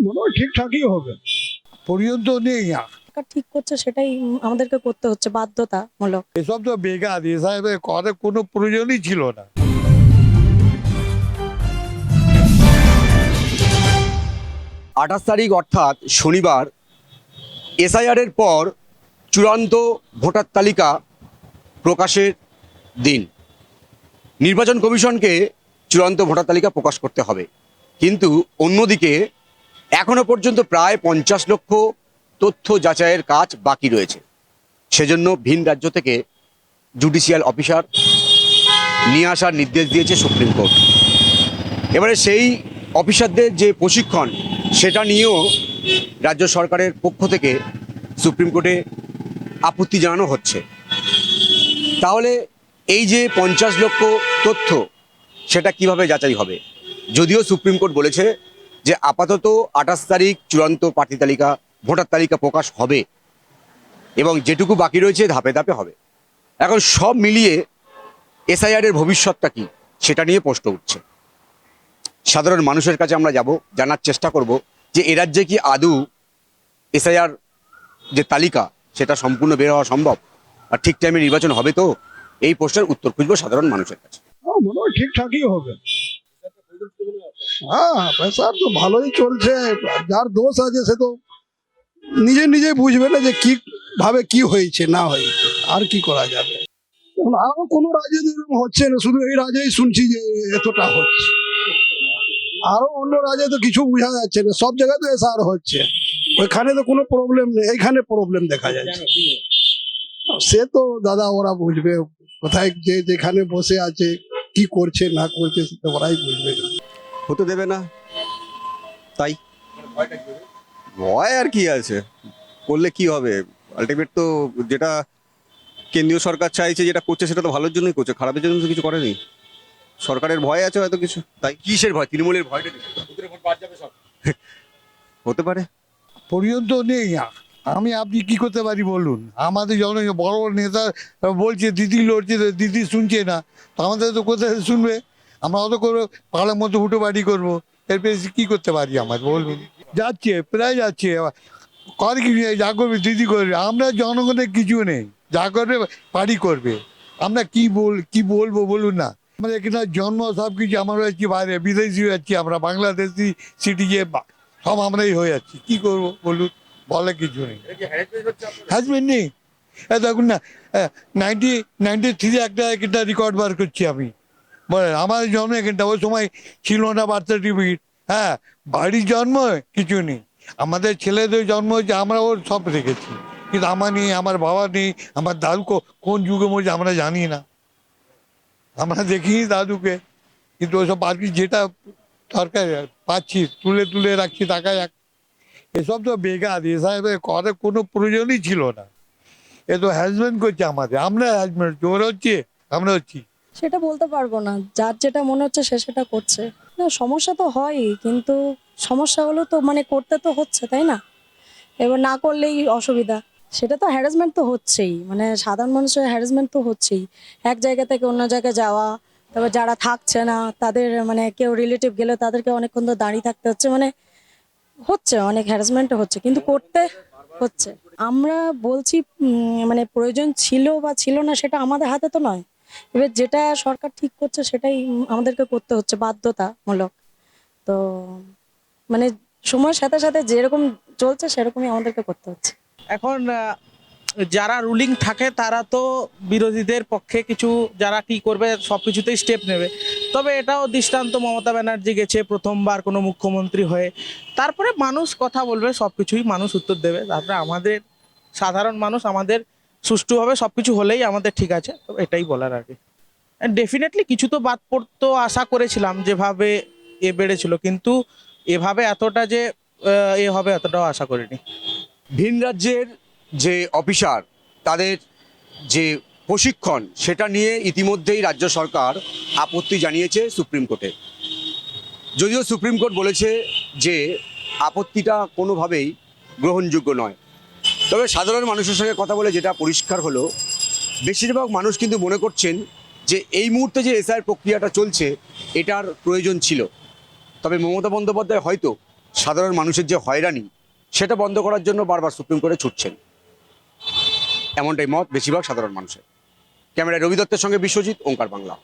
মনে হয় ঠিকঠাকই হবে, পর্যন্ত নেই। সরকার ঠিক করছে সেটাই আমাদেরকে করতে হচ্ছে বাধ্যতামূলক। এসব তো বেকার, এসব করার কোনো প্রয়োজনই ছিল না। 28 তারিখ অর্থাৎ শনিবার এসআইআর এর পর চূড়ান্ত ভোটার তালিকা প্রকাশের দিন। নির্বাচন কমিশনকে চূড়ান্ত ভোটার তালিকা প্রকাশ করতে হবে, কিন্তু অন্যদিকে এখনো পর্যন্ত প্রায় 50 লক্ষ তথ্য যাচাইয়ের কাজ বাকি রয়েছে। সেজন্য ভিন রাজ্য থেকে জুডিশিয়াল অফিসার নিয়ে আসার নির্দেশ দিয়েছে সুপ্রিম কোর্ট। এবারে সেই অফিসারদের যে প্রশিক্ষণ সেটা নিয়েও রাজ্য সরকারের পক্ষ থেকে সুপ্রিম কোর্টে আপত্তি জানানো হচ্ছে। তাহলে এই যে 50 লক্ষ তথ্য সেটা কিভাবে যাচাই হবে? যদিও সুপ্রিম কোর্ট বলেছে যে আপাতত 28 তারিখ চূড়ান্ত প্রার্থী তালিকা ভোটার তালিকা প্রকাশ হবে এবং যেটুকু বাকি রয়েছে ধাপে ধাপে হবে। এখন সব মিলিয়ে এসআইআর এর ভবিষ্যৎটা কি সেটা নিয়ে প্রশ্ন উঠছে। সাধারণ মানুষের কাছে আমরা যাব, জানার চেষ্টা করব যে এ রাজ্যে কি আদৌ এসআইআর যে তালিকা সেটা সম্পূর্ণ বের হওয়া সম্ভব, আর ঠিক টাইমে নির্বাচন হবে তো? এই প্রশ্নের উত্তর খুঁজবো সাধারণ মানুষের কাছে। মনে হয় ঠিকঠাকই হবে। হ্যাঁ, প্রেসার তো ভালোই চলছে। যার দোষ আছে সে তো নিজে নিজে বুঝবে না যে কি ভাবে কি হয়েছে না হয়েছে, আর কি করা যাবে। এখন আরো কোনো রাজ্যে এরকম হচ্ছে না, শুধু এই রাজ্যেই শুনছি যে এতটা হচ্ছে। আরো অন্য রাজ্যে তো কিছু বোঝা যাচ্ছে না, সব জায়গায় তো এসআর হচ্ছে। ওইখানে তো কোনো প্রবলেম নেই, এইখানে প্রবলেম দেখা যাচ্ছে। সে তো দাদা ওরা বুঝবে, কোথায় যে যেখানে বসে আছে কি করছে না করছে সেটা ওরাই বুঝবে। হতে দেবে না, তাই ভয় আর কি আছে, করলে কি হবে? আলটিমেট তো যেটা কেন্দ্রীয় সরকার চাইছে, যেটা করছে সেটা তো ভালোর জন্যই করছে, খারাপের জন্য তো কিছু করেনি। সরকারের ভয় আছে হয়তো কিছু, তাই কিসের ভয়? তৃণমূলের ভয়টা কিসের? হতে পারে। পর্যন্ত নেই। আমি আপনি কি করতে পারি বলুন? আমাদের যখন বড় বড় নেতা বলছে দিদি লড়ছে, দিদি শুনছে না, তো আমাদের তো কোথায় শুনবে? আমরা অত করে পাড়ার মধ্যে উঠো বাড়ি করবো, এর বেশি কি করতে পারি আমার বলুন? যাচ্ছে, প্রায় যাচ্ছে, করে কি যা করবে দিদি করবে, আমরা জনগণের কিছু নেই, যা করবে বাড়ি করবে। আমরা কি বলবো বলুন না? আমাদের এখানে জন্ম সব কিছু আমরা হচ্ছি বাইরে, বিদেশি যাচ্ছি, আমরা বাংলাদেশি সিটিজেন সব আমরাই হয়ে যাচ্ছি, কি করবো বলুন? বলে কিছু নেই, হ্যাজমেন্ট নেই। দেখুন না, 1993 একটা রেকর্ড বার করছি আমি, বলেন আমার জন্ম এখানটা, ওই সময় ছিল না বার্থ সার্টিফিকেট। হ্যাঁ, বাড়ির জন্ম কিছু নেই, আমাদের ছেলেদের জন্ম হয়েছে, আমরা ওর সব রেখেছি, কিন্তু আমার নেই, আমার বাবা নেই, আমার দাদু কোন যুগে মরছে আমরা জানি না, আমরা দেখিনি দাদুকে, কিন্তু ওইসব বাকি যেটা দরকার পাচ্ছি তুলে তুলে রাখছি টাকায়। এসব তো বেকার, এসব করার কোনো প্রয়োজনই ছিল না। এ তো হ্যাজমেন্ট করছে আমাদের, আমরা হ্যাজমেন্ট ওরা হচ্ছে, আমরা হচ্ছি। সেটা বলতে পারবো না, যার যেটা মনে হচ্ছে সে সেটা করছে। না, সমস্যা তো হয়ই, কিন্তু সমস্যাগুলো তো মানে করতে তো হচ্ছে, তাই না? এবার না করলেই অসুবিধা। সেটা তো হ্যারাসমেন্ট তো হচ্ছেই, মানে সাধারণ মানুষের হ্যারাসমেন্ট তো হচ্ছেই। এক জায়গা থেকে অন্য জায়গায় যাওয়া, তারপর যারা থাকছে না তাদের মানে কেউ রিলেটিভ গেলে তাদেরকে অনেকক্ষণ তো দাঁড়িয়ে থাকতে হচ্ছে, মানে হচ্ছে অনেক হ্যারাসমেন্ট হচ্ছে, কিন্তু করতে হচ্ছে। আমরা বলছি মানে প্রয়োজন ছিল বা ছিল না সেটা আমাদের হাতে তো নয়। এবার যেটা সরকার ঠিক করছে সেটাই আমাদেরকে করতে হচ্ছে বাধ্যতামূলক। তো মানে সময়ের সাথে সাথে যেরকম চলছে সেরকমই আমাদেরকে করতে হচ্ছে। এখন যারা রুলিং থাকে তারা তো বিরোধীদের পক্ষে কিছু, যারা কি করবে সব কিছুতেই স্টেপ নেবে। তবে এটাও দৃষ্টান্ত, মমতা ব্যানার্জি গেছে প্রথমবার কোনো মুখ্যমন্ত্রী হয়ে, তারপরে মানুষ কথা বলবে, সব কিছুই মানুষ উত্তর দেবে। তারপরে আমাদের সাধারণ মানুষ, আমাদের সুষ্ঠুভাবে সব কিছু হলেই আমাদের ঠিক আছে, তো এটাই বলার আর কি। ডেফিনেটলি কিছু তো বাদ পড়তো আশা করেছিলাম, যেভাবে বেড়েছিল, কিন্তু এভাবে এতটা যে হবে এতটাও আশা করিনি। ভিন রাজ্যের যে অফিসার তাদের যে প্রশিক্ষণ সেটা নিয়ে ইতিমধ্যেই রাজ্য সরকার আপত্তি জানিয়েছে সুপ্রিম কোর্টে। যদিও সুপ্রিম কোর্ট বলেছে যে আপত্তিটা কোনোভাবেই গ্রহণযোগ্য নয়, তবে সাধারণ মানুষের সঙ্গে কথা বলে যেটা পরিষ্কার হলো, বেশিরভাগ মানুষ কিন্তু মনে করছেন যে এই মুহূর্তে যে এসআইআর প্রক্রিয়াটা চলছে এটার প্রয়োজন ছিল। তবে মমতা বন্দ্যোপাধ্যায় হয়তো সাধারণ মানুষের যে হয়রানি সেটা বন্ধ করার জন্য বারবার সুপ্রিম কোর্টে ছুটছেন, এমনটাই মত বেশিরভাগ সাধারণ মানুষের। ক্যামেরায় রবি দত্তের সঙ্গে বিশ্বজিৎ, ওঙ্কার বাংলা।